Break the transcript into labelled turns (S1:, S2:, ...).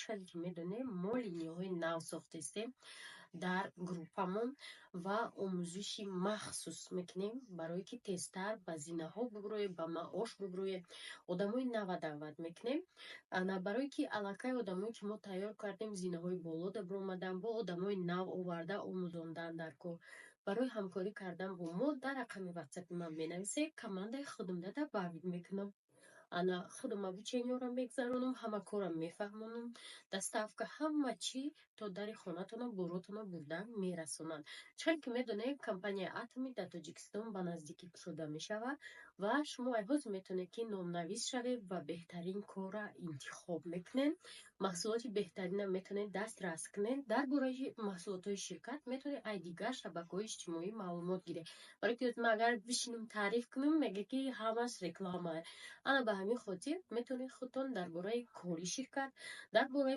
S1: همونчали ки медонем мо линияҳои нав сохтаистем дар группамон ва омӯзиши махсус мекунем барое ки тезтар ба зинаҳо бигӯроем, ба маош бигӯроем, одамои нава даъват мекунем. Барое ки аллакай одамое ки мо тайёр кардем зинаҳои боло дабиромадан бо одамои нав оварда омӯзондан дар кор. Барои ҳамкорӣ кардан бо мо дар рақами ватсапи ман менависед, командаи худам дада даъват мекунам. Ана худам обучениёро мегзаронам, ҳама корам мефаҳмонам, доставка ҳама чӣ то дари хонатона буротона бурдан мерасонанд. Чунки ки медонем компанияи Atomy дар Тоҷикистон ба наздикӣ кушода мешавад ва шумо айҳоз метавонед ки номнавис шавед ва беҳтарин корра интихоб мекунед. маҳсулоти беҳтарина метавонед дастрас кунед. дар бораи маҳсулотҳои ширкат метавонед ай дигар шабакаҳои иҷтимоӣ маълумот гиред. барои ки ма агар бишинем таъриф кунам мегӯяд ки ҳамаш реклама. Ана ба ҳамин хотир метавонед худтон дар бораи кори ширкат, дар бораи